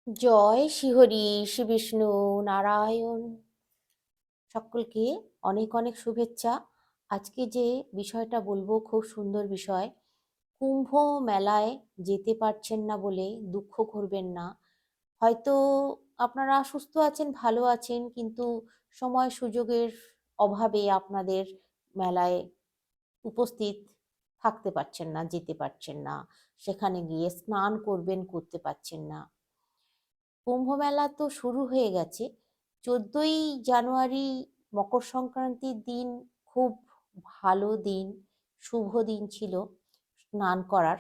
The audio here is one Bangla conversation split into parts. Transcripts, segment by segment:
জয় শ্রীহরি, শ্রী বিষ্ণু নারায়ণ। সকলকে অনেক অনেক শুভেচ্ছা। আজকে যে বিষয়টা বলবো খুব সুন্দর বিষয়। কুম্ভ মেলায় যেতে পারছেন না বলে দুঃখ করবেন না। হয়তো আপনারা সুস্থ আছেন, ভালো আছেন, কিন্তু সময় সুযোগের অভাবে আপনাদের মেলায় উপস্থিত থাকতে পারছেন না, যেতে পারছেন না, সেখানে গিয়ে স্নান করবেন, করতে পারছেন না। কুম্ভ মেলা তো শুরু হয়ে গেছে। 14ই জানুয়ারি মকর সংক্রান্তির দিন খুব ভালো দিন, শুভ দিন ছিল স্নান করার।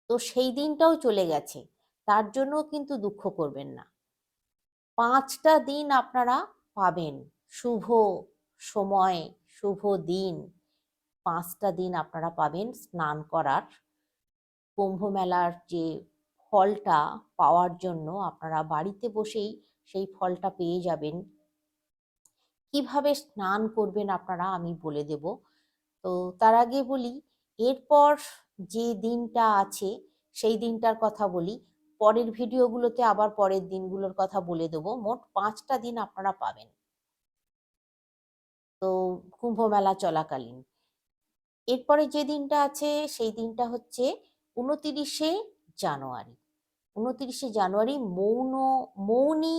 তো সেই দিনটাও চলে গেছে, তার জন্য কিন্তু দুঃখ করবেন না। 5টা দিন আপনারা পাবেন, শুভ সময়, শুভ দিন। 5টা দিন আপনারা পাবেন স্নান করার। কুম্ভ মেলার যে ফলটা পাওয়ার জন্য আপনারা বাড়িতে বসেই সেই ফলটা পেয়ে যাবেন। কিভাবে স্নান করবেন আপনারা আমি বলে দেব। তো তার আগে বলি, এরপর যে দিনটা আছে সেই দিনটার কথা বলি। পরের ভিডিওগুলোতে আবার পরের দিনগুলোর কথা বলে দেবো। মোট 5টা দিন আপনারা পাবেন তো কুম্ভ মেলা চলাকালীন। এরপরে যে দিনটা আছে সেই দিনটা হচ্ছে 29শে জানুয়ারি। 29শে জানুয়ারি মৌনী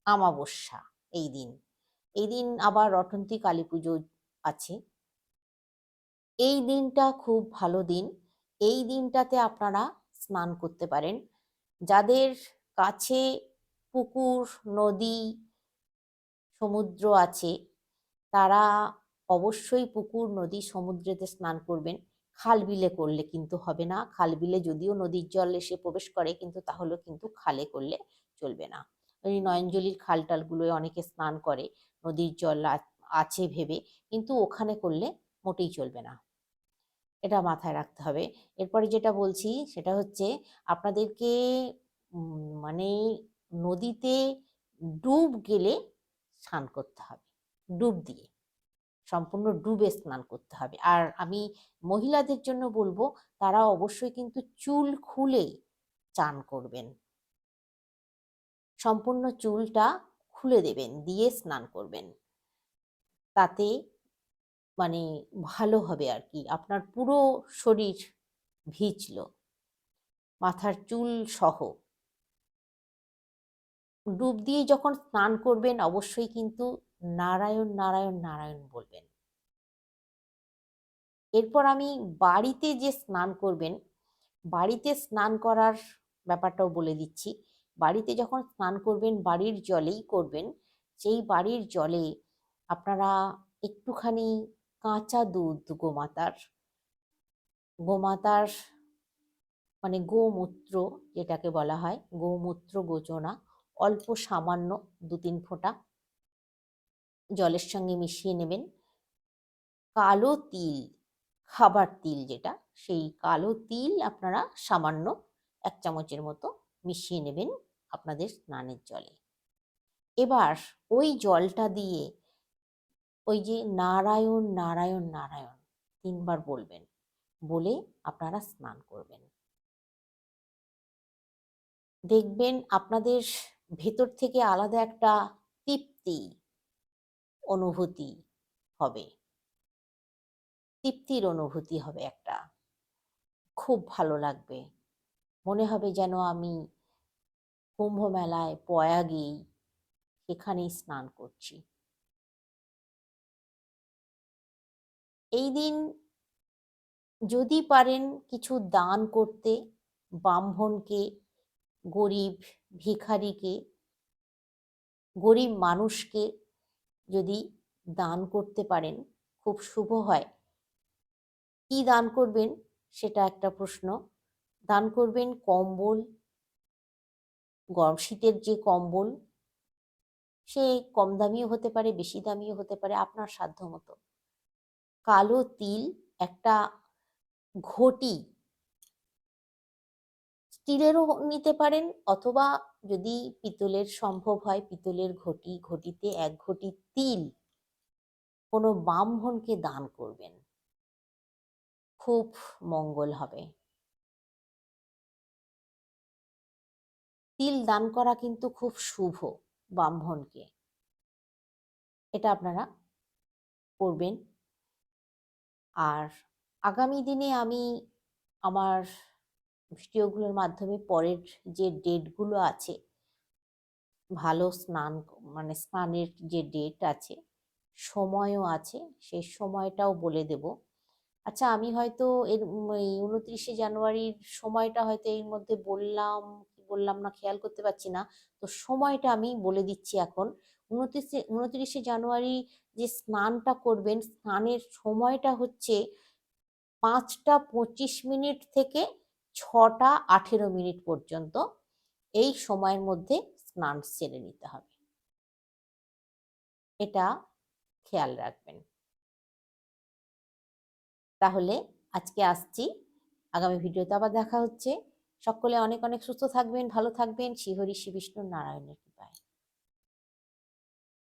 অমাবস্যা। এই দিন আবার রটন্তী কালী পুজো আছে। এই দিনটা খুব ভালো দিন। এই দিনটাতে আপনারা স্নান করতে পারেন। যাদের কাছে পুকুর, নদী, সমুদ্র আছে তারা অবশ্যই পুকুর, নদী, সমুদ্রেতে স্নান করবেন। খাল বিলে করলে কিন্তু হবে না। খাল বিলে যদিও নদীর জল এসে প্রবেশ করে, কিন্তু তাহলে কিন্তু খালে করলে চলবে না। ওই নয়নজলির খাল টালগুলোয় অনেকে স্নান করে নদীর জল আছে ভেবে, কিন্তু ওখানে করলে মোটেই চলবে না। এটা মাথায় রাখতে হবে। এরপরে যেটা বলছি সেটা হচ্ছে আপনাদেরকে মানে নদীতে ডুব গেলে স্নান করতে হবে, ডুব দিয়ে, সম্পূর্ণ ডুবে স্নান করতে হবে। আর আমি মহিলাদের জন্য বলবো, তারা অবশ্যই কিন্তু চুল খুলে চান করবেন। সম্পূর্ণ চুলটা খুলে দেবেন, দিয়ে স্নান করবেন। তাতে মানে ভালো হবে আর কি, আপনার পুরো শরীর ভিজলো, মাথার চুল সহ। ডুব দিয়ে যখন স্নান করবেন অবশ্যই কিন্তু নারায়ণ নারায়ণ নারায়ণ বলবেন। এরপর আমি বাড়িতে যে স্নান করবেন, বাড়িতে স্নান করার ব্যাপারটাও বলে দিচ্ছি। বাড়িতে যখন স্নান করবেন বাড়ির জলেই করবেন। সেই বাড়ির জলে আপনারা একটুখানি কাঁচা দুধ, গোমাতার মানে গোমূত্র যেটাকে বলা হয়, গোমূত্র, গোচনা, অল্প সামান্য 2-3 ফোঁটা জলের সঙ্গে মিশিয়ে নেবেন। কালো তিল, খাবার তিল যেটা, সেই কালো তিল আপনারা সামান্য 1 চামচের মতো মিশিয়ে নেবেন আপনাদের স্নানের জলে। এবার ওই জলটা দিয়ে ওই যে নারায়ণ নারায়ণ নারায়ণ 3বার বলবেন, বলে আপনারা স্নান করবেন। দেখবেন আপনাদের ভেতর থেকে আলাদা একটা তৃপ্তি অনুভূতি হবে, তৃপ্তির অনুভূতি হবে একটা, খুব ভালো লাগবে। মনে হবে যেন আমি কুম্ভ মেলায় প্রয়াগেই সেখানেই স্নান করছি। এই দিন যদি পারেন কিছু দান করতে, ব্রাহ্মণকে, গরিব ভিখারিকে, গরিব মানুষকে যদি দান করতে পারেন খুব শুভ হয়। কি দান করবেন সেটা একটা প্রশ্ন। দান করবেন কম্বল, গরম শীতের যে কম্বল, সে কম দামিও হতে পারে, বেশি দামিও হতে পারে, আপনার সাধ্য মতো। কালো তিল, একটা ঘটি, স্টিলেরও নিতে পারেন, অথবা যদি পিতলের সম্ভব হয় পিতলের ঘটি, ঘটিতে 1 ঘটি তিল কোনো ব্রাহ্মণকে দান করবেন, খুব মঙ্গল হবে। তিল দান করা কিন্তু খুব শুভ ব্রাহ্মণকে, এটা আপনারা করবেন। আর আগামী দিনে আমি আমার ভিডিওগুলোর মাধ্যমে পরের যে ডেটগুলো আছে, ভালো স্নান মানে স্নানের যে ডেট আছে, সময়ও আছে, সেই সময়টাও বলে দেব। আচ্ছা, আমি হয়তো এই 29শে জানুয়ারির সময়টা হয়তো এর মধ্যে বললাম কি বললাম না খেয়াল করতে পারছি না। তো সময়টা আমি বলে দিচ্ছি এখন। 29শে জানুয়ারি যে স্নানটা করবেন, স্নানের সময়টা হচ্ছে 5টা 25 মিনিট থেকে 6টা 18 মিনিট পর্যন্ত। এই সময়ের মধ্যে স্নান সেরে নিতে হবে, এটা খেয়াল রাখবেন। তাহলে আজকে আসছি, আগামী ভিডিওতে আবার দেখা হচ্ছে। সকলে অনেক অনেক সুস্থ থাকবেন, ভালো থাকবেন। শ্রী হরি শ্রী বিষ্ণু নারায়ণের